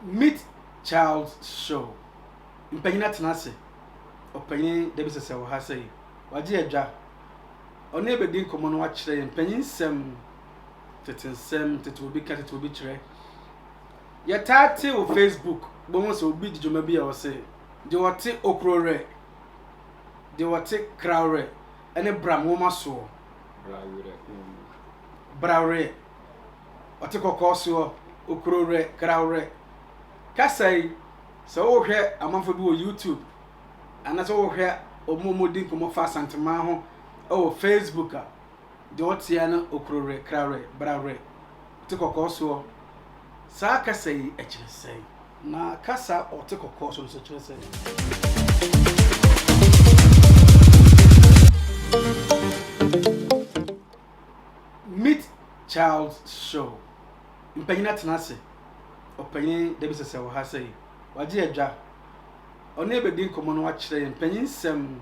Meet Child Show. Mpanyina tenase. Opanyin debi sese wo ha sei. Waje adwa. Ono ebedi nkomo no wa kire mpanyin sem tetensem tetu obi ka tetu obi kire. Ya tate wo Facebook, bomo so obi dijoma bi a wo sei. De wote okrore. De wote crowre. Ene bram wo maso. Brawre. Wote kokoso okrore crowre. Kasai so wo hwe amanfo bi wo YouTube. Anaso wo hwe omomodi nkomo fa santema ho o Facebook a de wote ya na okrore crowre brawre. Wote kokoso sa kasai echiresai. Na kasa wote kokoso so echiresai. Meet Child Show. Mpanyina tenase. Opanyin debi sese wo ha sei. Waje adwa. Ono ebedi nkomo no wa kire mpanyin sem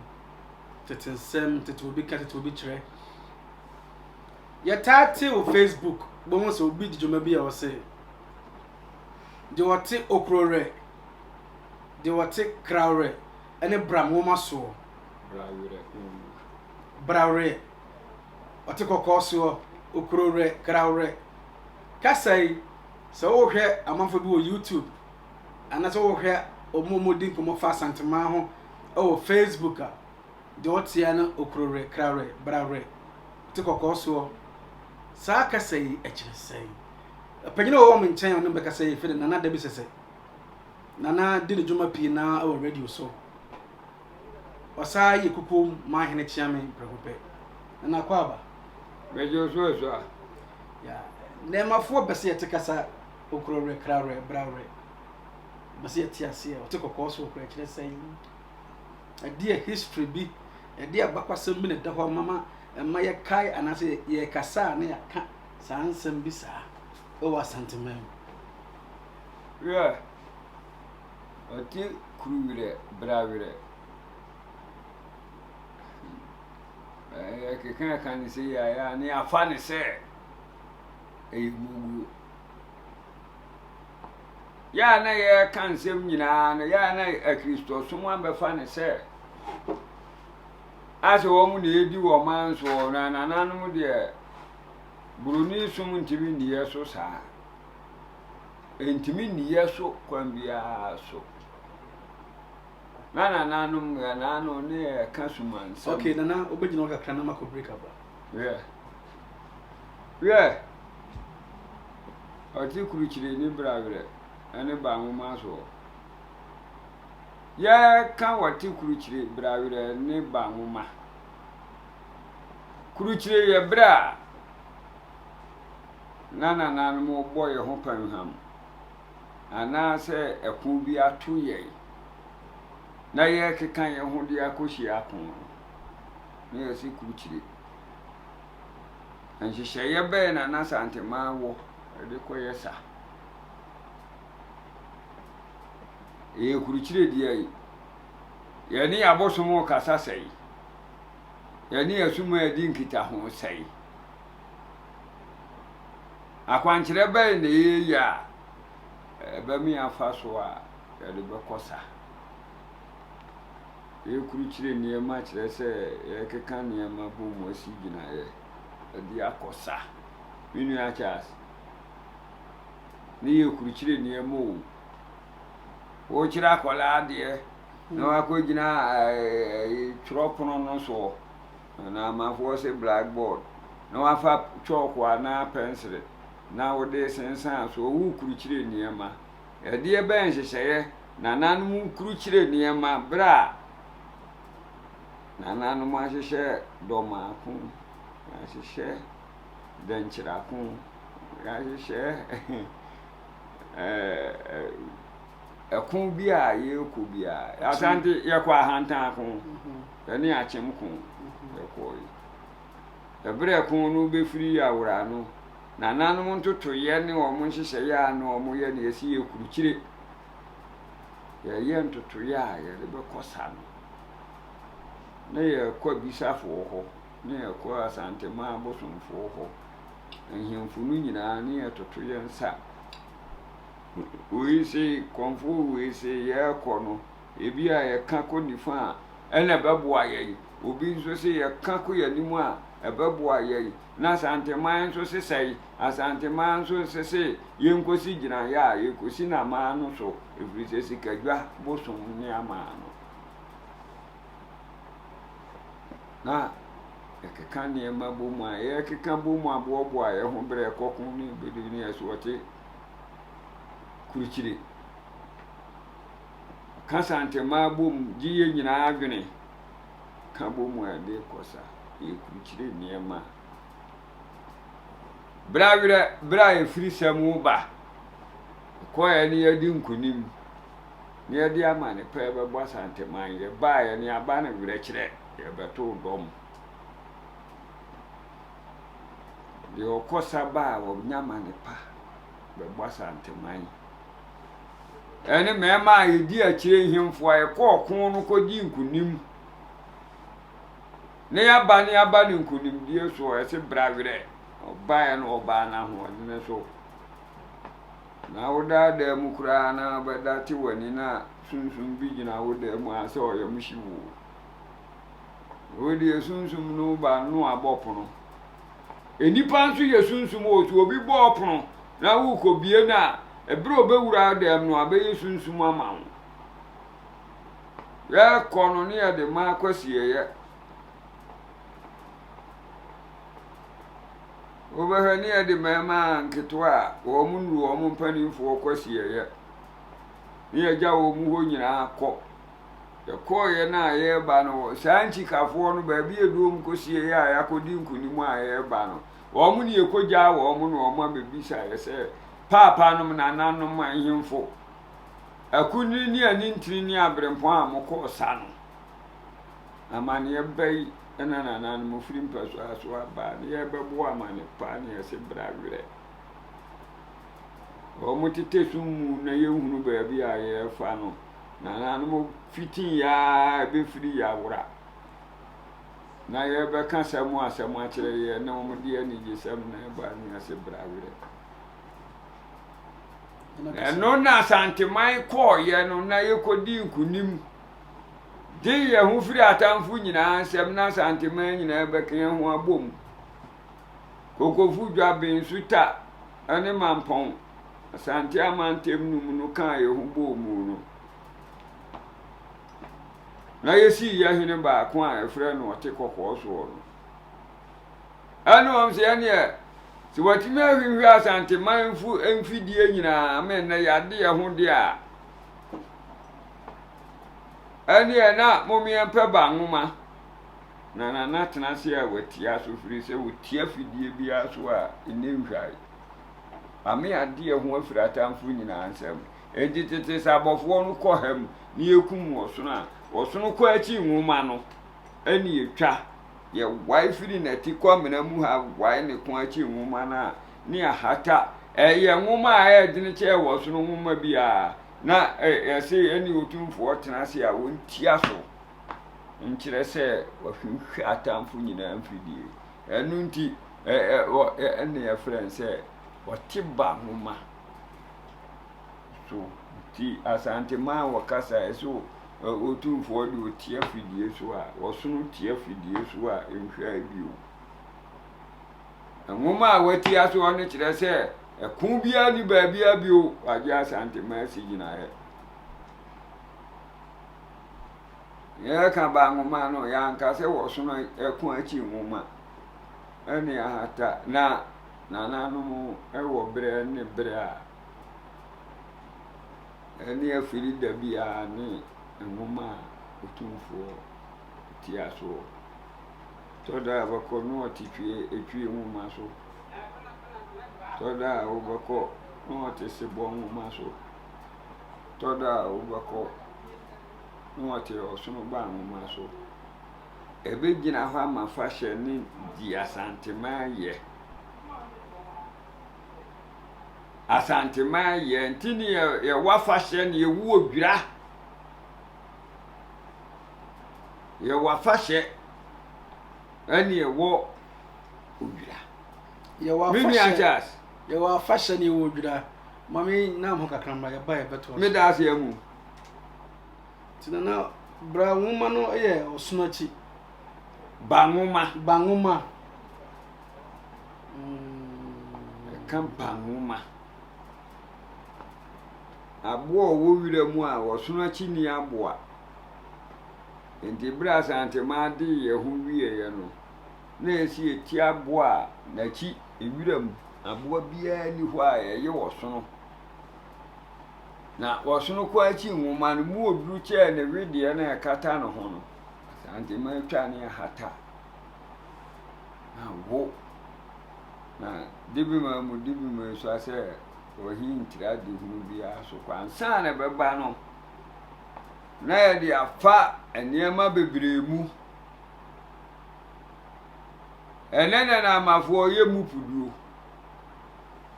tetensem tetu obi ka tetu obi kire. Ya tate wo Facebook, bomo so obi dijoma bi a wo sei. De wote okrore. De wote crowre. Ene bram wo maso. Brawre. Wote kokoso okrore crowre. Kasai so wo hwe amanfo bi wo YouTube. Anaso wo hwe omomodi nkomo fa santema ho o Facebook a de wote ya na okrore crowre brawre. Wote kokoso sa kasai echiresai. Panyina wo mo nchen ono be kasai fe nana da bi sese. Nana di ne juma pi na o radio so. Osa ye kukum ma hene chiame prekope. Nana kwa ba. Mejo so a. Ya. Nemafo bese yete kasa okrore crowre brawre. Bese yete ase o te kokoso okra kire sai. Ade history bi, ade abakwasem bi ne da ho mama ma ye kai anase ye kasa na ya ka sansem bi sa. O wa santimem. Yeah. Ati kruwire brawire. Ke kan se ya ni afa ne se gugu ya na ye kan sem nyina na ya na Kristo so mo ambefa ne se aso wo mu ne edi wo man so na nananum de buruni sum ntimi ni yeso sa ntimi ni yeso kwambia so nananum nanu ne kasuman so okay nana obegina ka kana mako break up. Yeah ati kuruchire ni brawre ane ba nwoma so ya ka wati kuruchire brawre ne ba nwoma kuruchire ye bra nananum mo boy ho panham ana se ekun bi atu ye na ye kekan ye ho dia koshi akon ne ye si kuruchire anhihye ye be na santema wo de koyesa kuruchire dia ye ni abosomo kasa sei ye ni asuma edi nkita ho sei akwankyere be ne ye ya ba mi afa so a ye de bekosa kuruchire ni e ma kire se ye keka ni e ma bu mo si gina ye di akosa minu achas ni kuruchire ni e mo o chira kola de no akogina tropono no so na ma fo se blackboard no afa chalk na pencil na wo de sensan so wu kuruchire ni e ma e de ben hyehyeye na nanum kuruchire ni e ma bra na nanum ahyehyeye do ma kun ahyehyeye denchira kun ahyehyeye ekun bi a ye ko bi a asante ye kwa hantan kun ani achem kun ye ko yi ebre kun no be firi awura no na nanum ntoto ye ne o mo nhyehyɛ ya no o mo ye ne esi ye kuruchire ye ntoto ya ye be kosa no ne ye kwa bisafo ho ne ye kwa asante ma bosomfo ho nhemfunu nyina ne ye toto ye nsa we say konfo we say ye kɔ no ebi a ye ka kɔ nifa a ɛna bɛboa ye obi nso say ye ka kɔ ye nimu a ɛbɛboa ye na santeman nso sesɛi asanteman nso sese ye nkosi gyina ya ye kosi na ma no so efiri sɛ sikadwa bosom ne ama no na ɛkeka nneɛma bɔ mu a yɛkeka bɔ mu aboaboa yɛ ho berɛ kɔko ne bɛdi ne yɛ so wɔte kurukyire ka santema bɔ mu gye yɛ nyinaa adwene ka bɔ mu a ɛde kɔsa yɛ kurukyire nneɛma berɛ a yɛfiri sɛm ba kɔɛ ne yɛde nkonim ne yɛde ama ne pɛ bɛbɔ santema yɛbaa yɛ ne aba ne werɛkyerɛ yɛbɛto dɔm deɛ ɔkɔsa ba a wɔnyama ne pa bɛbɔ santeman ɛne mɛɛma a yɛdi akyire hemfo a yɛkɔɔ ko no kɔdi nkonim ne yɛaba ne nkonimdie so ɛse brawerɛ ɔbaeɛ no ɔbaa n'ahoɔdene so na wodaadaa mu koraa na bɛda te w'ani na sunsum bi gyina wodaa mu a sɛ ɔyɛ mo hyi wo wode sunsum no ba no abɔ pono enipa nso yɛ sunsum o so obi bɔ pono na wo kɔ bie na ebere obewura dam no abɛyɛ sunsum ama wo yɛ kɔ no ne yɛ de ma kwasieyɛ wobɛhwɛ ne yɛ de mɛma nketewa a wɔn nuru wɔn mpanimfoɔ kwasieyɛ ne yɛ gya wɔn mu hɔ nyinaa kɔ yɛkɔɔyɛ na yɛreba no saa nkyikafoɔ no baabi eduom kɔsieyɛ a yɛakɔdi nkonim a yɛreba no wɔn ne yɛkɔgyaa wɔn na wɔn abɛbisa yɛ sɛ paapa nom nananom a nhemfo akunni ne ani ntiri ne aberempɔn a mokɔɔ sa no amanneɛ bɛyi ɛna nananom firi mpa so aso aba ne yɛbɛboa amane pa ne yɛse bra werɛ wɔn tete so mu na yɛhunu baabi a yɛrefa no nananom fitin yaa ɛbɛfiri yɛawora na yɛbɛka sɛm akyerɛ yɛ na wɔn de anigye sɛm na ɛba ne yɛse bra werɛ ɛno na santeman kɔɔyɛ no na yɛkɔdi nkonim de yɛ ho firi atamfo nyinaa nsɛm na santeman nyinaa bɛka yɛn ho abom kokofu dwaben suta ɛne mampɔn asante amantam num no kaa yɛ ho bɔɔ mu no na yɛsii yɛhene baako a ɛfrɛ no ɔte kɔkɔɔ soɔ no ɛne wɔm sɛ ɛneɛ sɛ wɔtumi ahwehwɛ asanteman mfidie nyinaa mennɛ yɛade yɛ ho de a ɛneɛ na momeɛmpɛ ba nwoma na nana tena se a watia so firi sɛ wɔtia fidie biara so a ɛnɛ nhwae ame ade yɛ ho afiri atamfo nyinaa nsɛm ɛnti tete sɛ abɔfoɔ no kɔ ha mu ne yɛkum wɔsono a wɔsono kɔ akyi nwoma no ɛne yɛtwa yɛwae firi n'ati kɔ mena mu ha wae ne ko akyi nwoma no a ne ahata ɛyɛ nwoma a ɛyɛdene kyɛ wɔsono nwoma bi a na yɛse ɛne otumfoɔ tena se a wɔntia so nkyerɛ sɛ wɔhwehwɛ atamfo nyinaa mfidie ɛno nti ɛne yɛfrɛ sɛ wɔte ba nwoma so nti asantema a wɔkasa ɛso otumfoɔ de otia fidie so a wɔsono tia fidie so a nhwɛ bio nwoma a wɔtia so ɔno kyerɛ sɛ ɛko biara ne baabia bio wagye asantema asi gyinaeɛ yɛka ba nwoma no yɛanka sɛ wɔsono ɛko akyi nwoma ɛne ahata na nananom ɛwɔ berɛ ne berɛ a ɛne afiri da biara ne nwoma a otumfoɔ tia so tɔda a bɛkɔ ne wɔte etwie nwoma so tɔda a wobɛkɔ ne wɔte sebɔ nwoma so tɔda a wobɛkɔ ne wɔte ɔsono ba nwoma so ɛbɛgyina hɔ ama fahyɛ ne di asantema yɛ asantema yɛ nti ne yɛwɔ afahyɛ ne yɛwu odwira yɛwɔ afahyɛ ɛne yɛwɔ odwira yɛwɔ afahyɛ ne yɛwɔ odwira mami na mo kakra mra ya ba ya beto me da ase amu tina na bra nwoma no ye osonachi bangoma kan bangoma abo wo wira mu a osonachi ni aboa enti bra sante ma de ye ho wiye ye no na esi eti aboa na chi ewira mu aboa bia ni ho a ye wo sono na wosono kwa chi nwoma no mu oduru che na wedie na kata no ho no sante ma twa ne hata na wo na dibi ma so ase o hintira de hunu bia so kwansa na beba no na ye de afa eniema bebremu enene na amafo ye mupuduo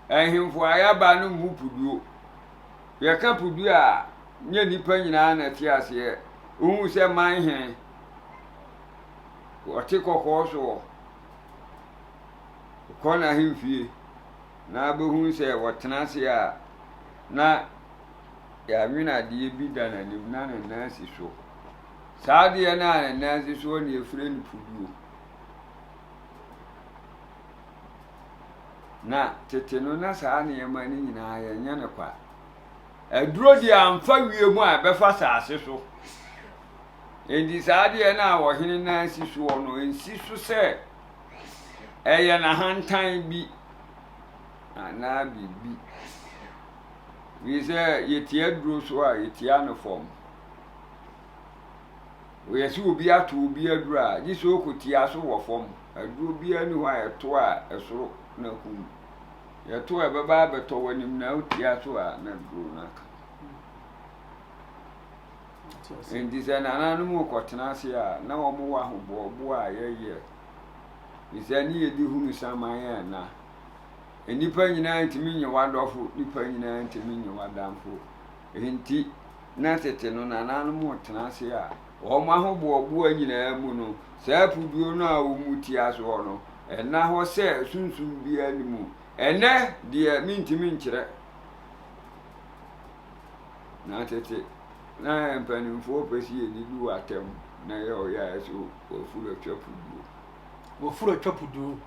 ehimfo ayaba no mupuduo ye ka puduo a nye nipa nyina na ti ase ohun se man hen o ti kokko so ko na himfie na behun se wotena se a na ya nwina de bi da na nim na na si so saade na na si so ne efure ni puduo na tete no na saa ne yema ni nyina ya nya ne kwa aduro di amfa wie mu a befa saase so endi saade na wo hene na si so no ensi so se eye na hantan bi ana bibi wi se yeti aduro so a yeti anofom we yesi obi ato obi aduro a ji so kotia so wo fom aduro bi ani ho a eto a esoro na kum yeto ebeba beto wanim na otia so a na duro na ka endi se na nanu mu kotena se a na wo mu wa hobo a yeye isani yedi hunu samaya na enipa nyina ntimi nye wadofo nipa nyina ntimi nye wadamfo enti na tete no na nanu mu tena se a wo ma hobo nyina mu no saa puduo no a wo mutia so no ena ho se sunsun bia ni mu ene de mintimi nkyere na tete na mpanimfo pesi ni du atem na ye o ya so ofuro twapudu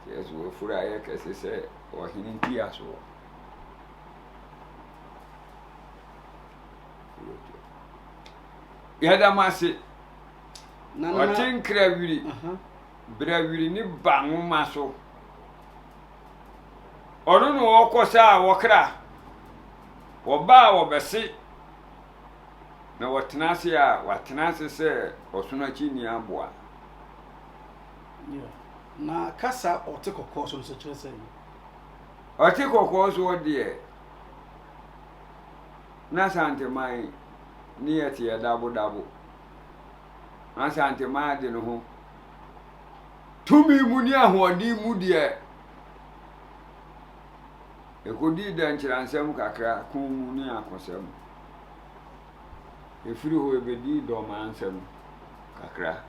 yes ofuro aye kese se o hinin tia so ya da mase na o tinkra wiri bra wiri ni bangu maso onu no okosa wokra oba wobese na watenase a watenase se osonachi ni aboa na kasa otekoko so kire se otekoko so de na sante mai ni eti ya dabo na sante mai de no ho tumi mu ni ahodi mu de ekodi da nchiransem kakra kun mu ni akosem efiri ho ebedi do mansem kakra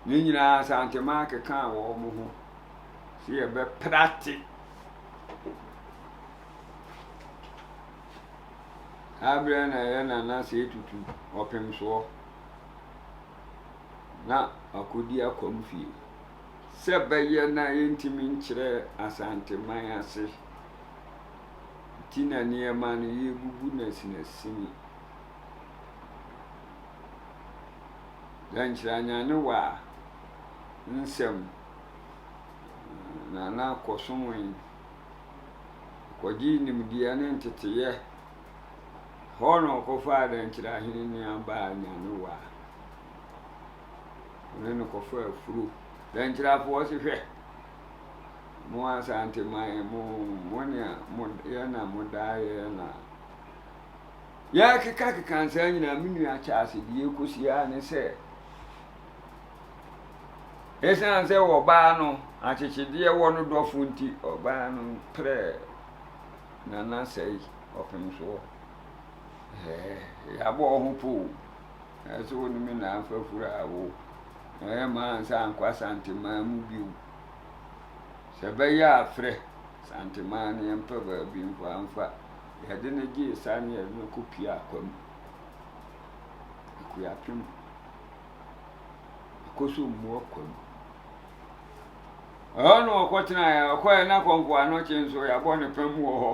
ni nyina sante ma keka wo mu ho si ebe prati abra na ya na se tutu opem so na akodi akomfie sebeye na yentimi nkyere asante man ase tina niema no yegugu na sinasini danchiranya ne wa nsem na kosomwen koji nimdia ne ntetiye hono ko fa danchira hini ni amba nya ne wa ne ko fa furu danchira fo si hwe mo asante mai mo yana mo daye na ya kaka kansa nyina minu a chaase die kosia ne se esa se oba no achichide wo no dofo nti oba no pre na sei opem so ya bo ho pu eso ni mi na afafura awo ma ansa ankwasante ma mu biu se be ya afre santeman ne yɛmpa baabi mfa yɛde ne gye saa ne yɛde no kɔpia akwam akuyapem akɔso mmu akwam ɔno ɔkɔtena yɛ ɔkɔɛ na kɔnko ano kye nso yɛabɔ ne pam wɔ hɔ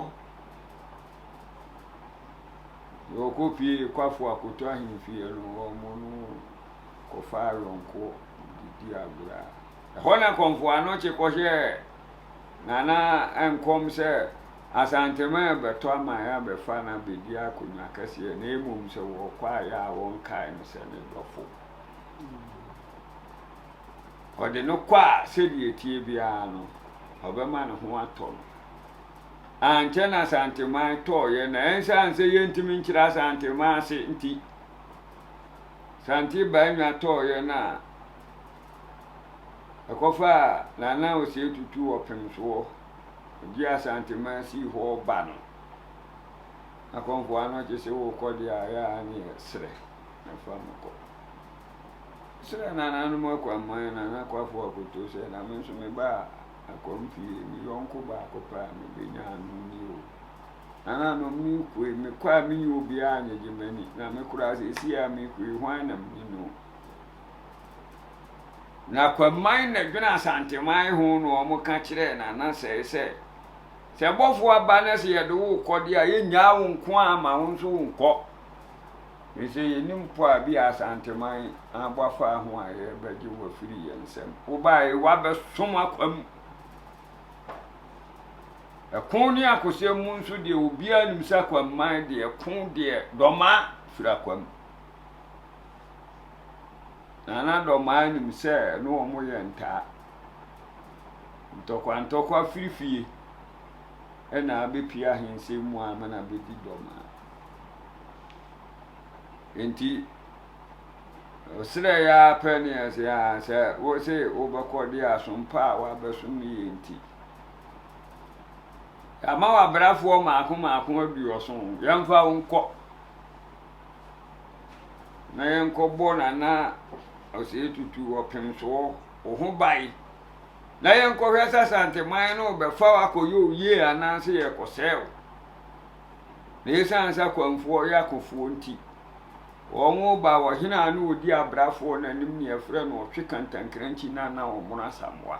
yɛkɔpie kwafo akoto ahemfie no ɔmo no kɔfa ayɔnko didi agorɔ ɛhɔ na kɔnko ano kye kɔhyɛ nana ɛnkɔm sɛ asantema bɛtɔ ama ya bɛfa na bɛdi akonnwa kɛseɛ na emom sɛ wɔkɔ ayɛ a wɔnkae no sɛ ne dɔfo ɔde no kɔ a sɛdeɛ tie biara no ɔbɛma ne ho atɔ no ankyɛ na asantema tɔɔyɛ na ɛnsan sɛ yɛntumi nkyerɛ asantema ase nti sante baanwa tɔɔyɛ na ɛkɔfa nana osie tutu wɔ pem soɔ ɔgye asantema si hɔ ba no akɔnfoa no kye sɛ wokɔ de ayɛ ne yɛ serɛ na fa no kɔ serɛ nananom akwaman nana kwafo akoto sɛ na me nso meba akɔm fie me yɔnko baako paa mebɛnya ano ni o nananom ne koe mekɔ a menyɛ obiara nyɛgye m'ani na mekora sɛ ɛsi a mekoe hwan na mene no na kwaman na dwene asanteman ho no ɔmo ka kyerɛ nana sɛ bɔfo aba na sɛ yɛde wo kɔde a yɛnyaa wo nko ama wo nso wo nkɔ ɛsɛ yɛnim po a bi asanteman abɔfa ho a yɛbɛgye wɔ firi yɛn nsɛm wobae wabɛsom akwam ɛko ne akosɛm mu nso deɛ obiara nim sɛ kwaman deɛ ko deɛ dɔma firi akwam nana dɔma nim sɛ ne ɔmo yɛ ntaa ntɔkwa firi fie ɛna abɛpia ahensɛ mu a ma na bɛdi dɔma enti ɔserɛ yɛ apɛ ne ɛsɛ sɛ wo se wobɛkɔ de asompa a wabɛsom ne yɛ nti ama wabrafoɔ maako aduɔso yɛmfa wo nkɔ na yɛnkɔbɔ nana ɔsɛ tutu wɔ pem soɔ wo ho bae na yɛnkɔhwɛ sɛ santeman no bɛfa wakɔyɛ oye anaasɛ yɛkɔsɛe na yɛsiane sɛ kwanfoɔ yɛ akɔfoɔ nti wɔn ba wɔhene a no ɔdi abrafoɔ n'anim ne yɛfrɛ no ɔtwe kantankrankyi na ɔmono asamoa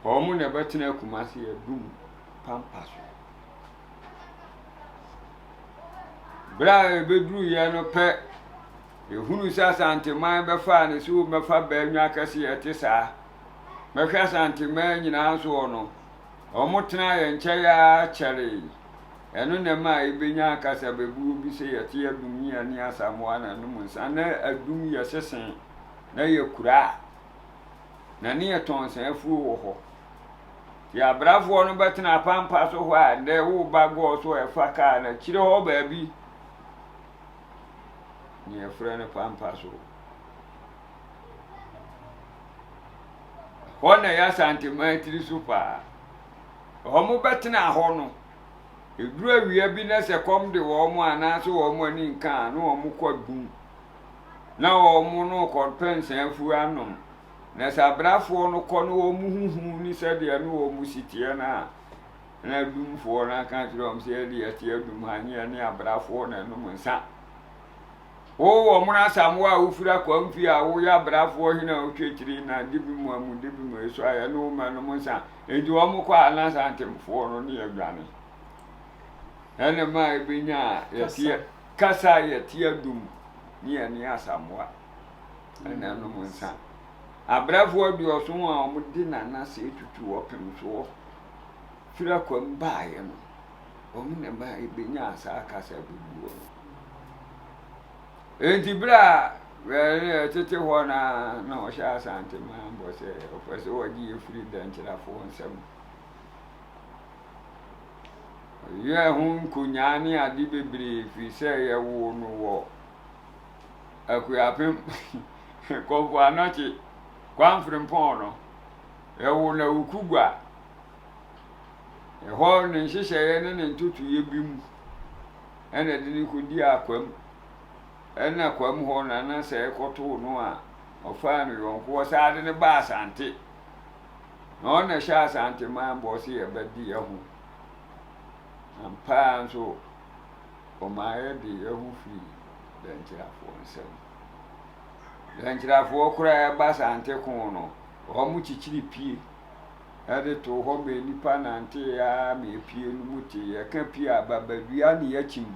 wɔn na ɛbɛtena akuma se yɛdum pampa so berɛ a ɛbɛduru yɛ no pɛ ehunu sɛ asanteman bɛfa ne so bɛfa baanwa akɛse yɛte saa mɛhwɛ asanteman nyinaa so no ɔmo tena yɛ nkyɛn a kyɛre ɛno na ma ebenya akasa bebu bi sɛ yɛte adum yɛ ne asamoa na no nsa na adum yɛ sesen na yɛ kura na ne yɛ tɔnsɛnfuo wɔ hɔ yɛ abrafoɔ no bɛtena pampa so hɔ a dɛ wo ba gɔɔ so ɛfa kaa na kyerɛ hɔ baabi ne yɛfrɛ no pampa so hɔ na yɛ asanteman tiri so paa ɔmo bɛtena hɔ no eduru awia bi na sɛ kɔm de wɔn anaasɛ wɔn ani nka na wɔn kɔ dum na wɔn no kɔpɛ nsɛnfuo anom na sɛ abrafoɔ no kɔ no wɔn huhu ni sɛdeɛ no wɔn si teɛ na dumfoɔ no aka kyerɛ wɔn sɛ yɛde yɛte adum ha nyɛ ne abrafoɔ na ɛnom nsa wɔn asamoa a wofiri akwamfi a wɔyɛ abrafoɔ hene a wotwa akyiri na de bi mu amu de bi mu eso ayɛ no wɔn ɛnom nsa enti wɔn kɔ anasa ntemfoɔ no ne yɛdwane ɛne ma ebenya a yɛte kasa yɛte adum ne yɛne asamoa ɛne ɛnom nsa abrafoɔ aduɔso a wɔn de nana sɛ etutu wɔ pem soɔ firi akwam baeɛ no wɔn na ma ebenya asa kasa bi wɔ enti bra wɛrɛ tete hɔ na ɔhyɛ asanteman bɔ sɛ ɔpɛ sɛ wɔgye yɛfiri dankyerɛfoɔ nsɛm yɛ ho nkonyaa ne ade bebree firi sɛ yɛwo no wɔ akuyapem kɔmfo anɔkye kwamfrempɔn no yɛwo na wokugua ɛhɔ ne nhyehyɛeɛ ne ne ntotuyɛ bi mu ɛna de ne kɔdi akwam ɛna kwam hɔ na sɛ ɛkɔtoo no a ɔfaa no yɔnko saa de ne ba asante no na sha asante man bo se ye bedi ye hu ampa nso o ma ye di ye hu fi danchirafo nsem danchirafo kura e ba asante kun no o mu chichiri pie ade to ho be nipa nante ya me pie no muti ye ka pie ababadua ne yachim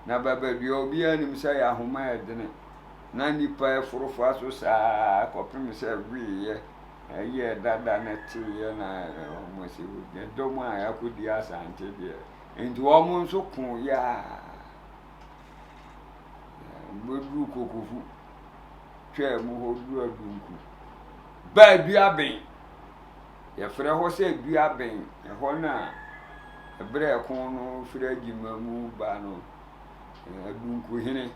na babadua obi anim se ya homa edene na nipa eforofa so saa kopim se wiye ye dada na ti ye na mo se wo de domo a yakodi asante de enti wo mo nso kun ya bodu kokofu twa mu ho du adunku ba dua ben ye frɛ ho sɛ dua ben ho na ebre kon no frɛ gimamu ba no adunku hene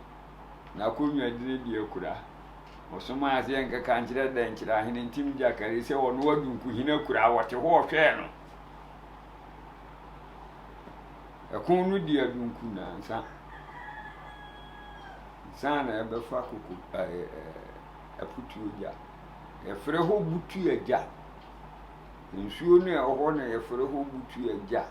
na konwa dire die kura osoma ase nka kankyere da nkyira hene ntim jakare sɛ wo no wadunku hene kura wote ho hwɛ no ekon no die adunku na nsa na ebefa kuku aputu oja ye frɛ ho butu agya nsuo no ɛhɔ na ye frɛ ho butu agya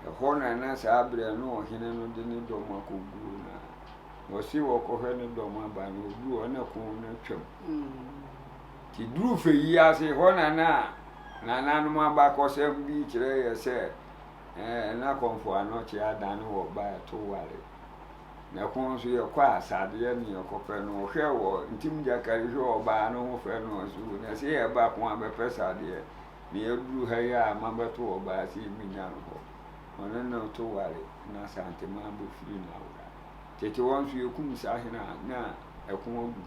ɛhɔ na saa abrɛ no ɔhene no de ne dɔm akɔgu na ɔsi wɔkɔhwɛ ne dɔm aba no ogu ɔna kon no twam ti duru fe yi ase hɔ na nanom aba kɔsɛm bi kyerɛ yɛ sɛ na kɔmfo anɔkye adan wɔ ba to ware na kon so yɛ kɔ asade yɛ ne yɛkɔpɛ no hwɛ wɔ ntim jakare hwɛ ɔba no ho fɛ no so na sɛ yɛ ba kon abɛpɛ sadeɛ ne yɛduru ha yi a mabɛto ɔba sɛ minya no hɔ ɔno na to ware na asante ma bɛfiri na wura tete wɔn so yɛkum saa hena na ɛko agu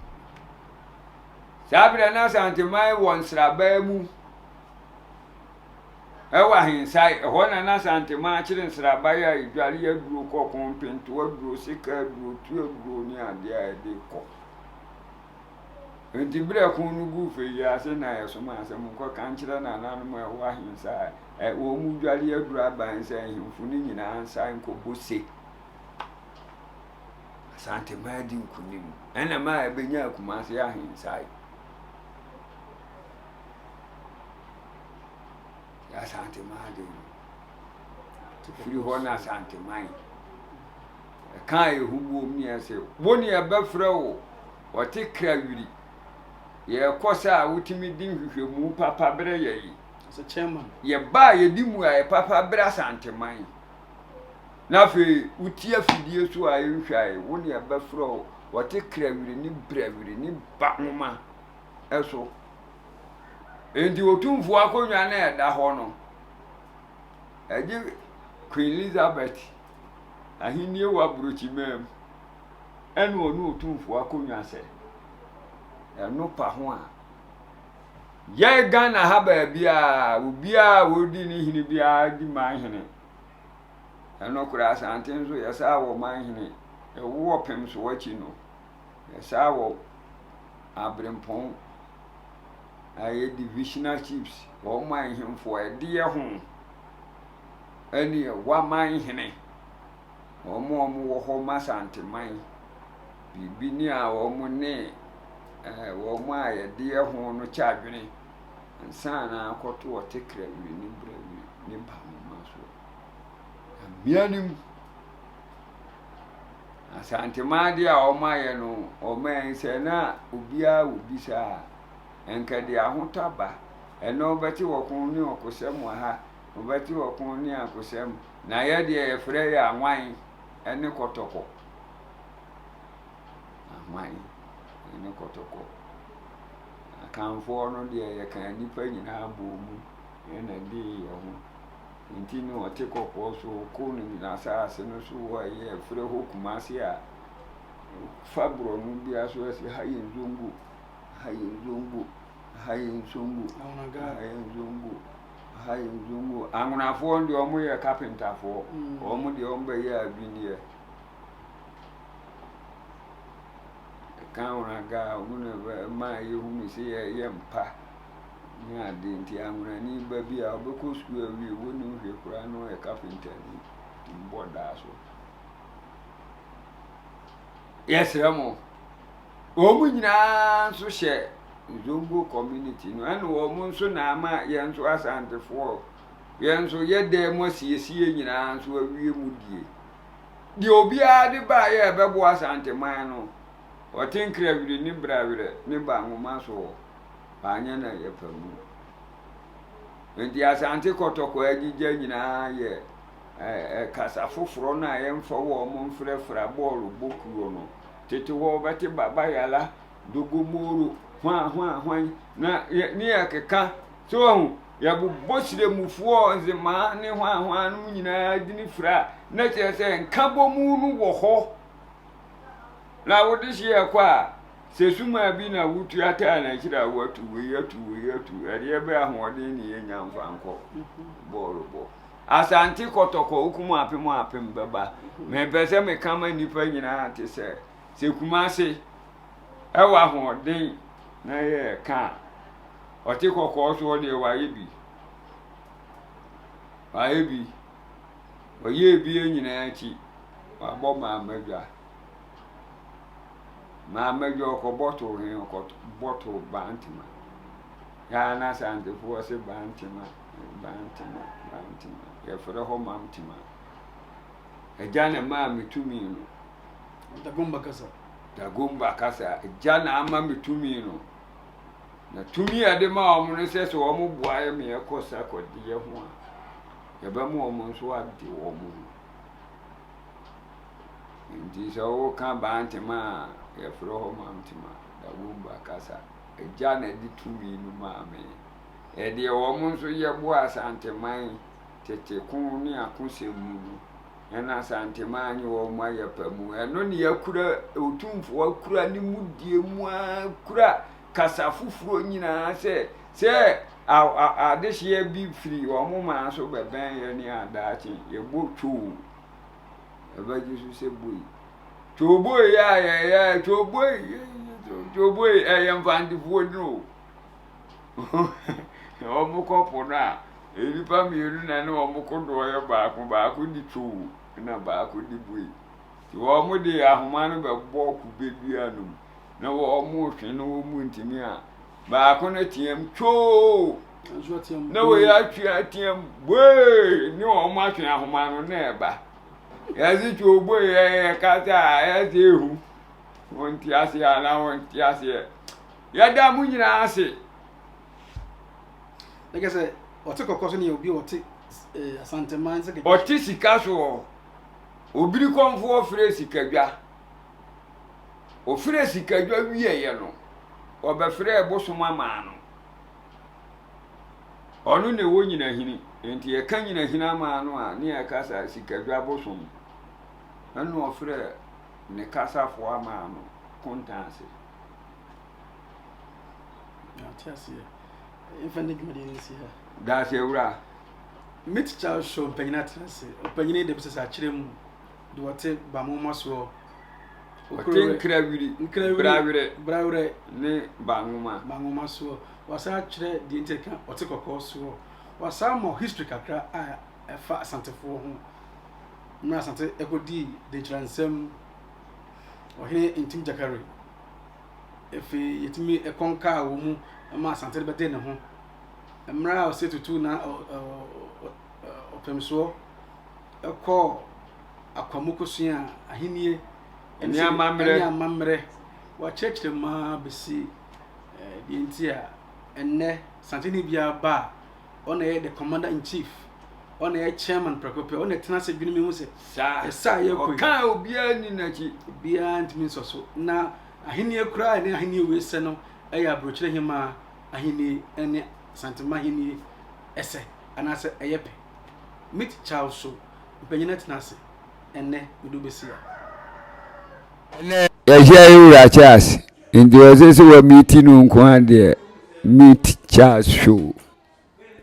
saa berɛ na asante ma wɔ nsrabaa mu ɛwɔ ahensae ɛhɔ na asante ma akyere nsrabaa a edware yɛduro kɔkɔn pento aduro sika aduro tu aduro ne adeɛ a ɛde kɔ enti berɛ ko no gu fe yi ase na yɛsoma asɛm nkɔ ka nkyerɛ nananom a ɛwɔ ahensae wɔ mu dware yɛduro aban sɛ ahemfo no nyinaa nsa nkɔbɔ se asante ma di nkunim ɛna ma ɛbɛnya akumase ahensae asante ma de firi hɔ na asante man ka ehubo mi ase woni ɛbɛfrɛ wo ɔte krawiri yɛ kɔsa a wotimi din hwehwɛmu papa brɛ yɛ yi so chairman ye ba ye di mu a papa bra santeman na fe uti afidie so a nhwae wo ne abafro wote krawiri ni brawiri ni ba homa eso endi otumfo akonwa na eda ho no eji Queen Elizabeth ahinie wa brochi mem enu onu otumfo akonwa se eno pa ho a ye Ghana ha ba bia obi a wodi ni hini bia di man hini eno kura asante nso yesa wo man hini e wo pem so wachi no yesa wo abrempon aye divisional chiefs wo man himfo e de ye ho ani wa man hini wo mo wo ho masante man bibi ni a wo mo ne wo mo aye de ye ho no chadwene sana akoto wote krawiri ni brawiri ni bamma so amianim asante made a o maye no o man se na obia obisa enkade ahotaba eno beti wokun ni okosem ha obeti wokun ni akosem na ye de e frɛ ya anwan ene kotoko anwan ene kotoko akanfo no de ye kan nipa nyina bomu ena de ye ho nti no ote kokko so ko ni na saase no so wo ye frɛ ho kumase a fabro no bia so asi hayin zongo angunafo ndi omo ye carpenter fo omo de omba ye abinie kauna ga muna ma ye hunu se ye mpa ni ade nti anguna ni ba bia obeko school awi woni hwe kura no ye carpenter ni mboda so yes ramo omu nyina so hye Zongo community no ɛna wɔn nso na ama yɛn nso asantefoɔ yɛn nso yɛda mu asiesie nyinaa nso awie mu die deɛ obiara de ba yɛ bɛbo asanteman no ɔte nkrawiri ne brawiri ne ba nwoma so baanyɛ na yɛpa mu nti asante kɔtɔkɔ agyigya nyinaa yɛ kasa foforɔ no a yɛmfa wɔn mfrɛfrɛ bɔɔlo bokuo no tete wɔ bɛte baba yala dogomoro hwan na ne yɛkeka so yɛbobɔ sire mufoɔ nzemaa ne hwan no nyinaa de ne fra na kyerɛ sɛ nkabɔmu no wɔ hɔ na wode hye kɔ a sɛ suma bi na wotu ataa na kyerɛ watu wei ɛdeɛ bɛ ahoɔden ne yɛnya mfa nkɔ bɔɔlobɔ asante kɔtɔkɔ okumu apem bɛba mepɛ sɛ meka ma nnipa nyinaa te sɛ Kumase ɛwɔ ahoɔden na yɛ ka ɔte kɔkɔɔ so ɔde wayɛ bi ɔyɛ bi nyinaa akyi wabɔ maamadwa ɔkɔ bɔtɔ bantima ya na santefoɔ sɛ bantima yɛfrɛ hɔ mamtima agya ne maa metumi no Dagomba kasa jana ama mitumi no na tumi ade ma omo no sɛ omo boaye me ekosa kɔde ho a yɛba mu omo nso ade omo nti sɛ wo ka bantima yɛfrɛ hɔ mamtima Dagomba kasa jana de tumi no ma me ɛde omo nso yɛbo asanteman tete kun ne akosɛmu no ɛna santeman nye wɔ mu ayɛpa mu ɛno ne yakura otumfo akura ne mu die mu akura kasa foforɔ nyinaa sɛ adehye bi firi wɔn ma so bɛbɛn yɛ ne adaache yɛbɔ twoo ɛbɛgye so sɛ boi twoboi yɛ twoboi ɛyɛ mfantefoɔ no wɔn kɔpo no a nipa mmienu na ne wɔn kodoɔ yɛ baako di twoo na baako di boi ti wɔn de ahoma no bɛbɔ kube dua no na wɔn hwe no wɔn ntumi a baako no team twoo na wɔyɛ atwa team boi ne wɔn ahwe ahoma no na ɛba yɛsi twoo boi yɛ kasa a yɛsi ehu wɔn ti ase ana wɔn ti ase yɛda mu nyinaa ase ɛkɛsɛ ɔte kɔkɔ so ne obi ɔte asanteman sɛ ɔte sika so obiri kɔmfoɔ frɛ sikadwa ofrɛ sikadwa wieyɛ no ɔbɛfrɛ bosom ama no ɔno ne wɔ nyina hini enti yɛka nyina hini ama no a ne yɛkasa sikadwa bosom ɛno ɔfrɛ ne kasafoɔ ama no kontanse daase ewura Meet Charles show mpanyina trase mpanyina de bisasa akyerɛ mu de wɔte bamoma so ɔte nkrawiri brawire ne bamoma so wasa akyerɛ de nteka ɔte kɔkɔɔ so wasa mo history kakra a ɛfa asantefoɔ ho na asante ekodi de transam ɔhene Ntim Jakare efi yetimi ekonka wo mu ma asante de bɛde ne ho mra o setutu na opemso ekɔ akwamukosun a ahenie eni amamre wa church ma besi de ntia enne santini bia ba ona ye the commander in chief ona ye chairman Prakope ona tena se dwene me hu se sa ye ko kan obia ni nachi bia ntimi so na ahenie kura ne ahenie we se no eya brochire hima ahenie ene santima ahenie ese anase eyepe Meet Charles so mpanyina tena se enne medu besia enne yahia ewura Charles ndi ozese wa meeting nko ade Meet Charles show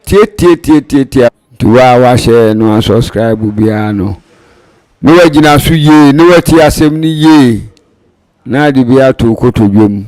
tie tuwa share no subscribe bia no no wagina so ye no wati asem ni ye na de bia to kotodwam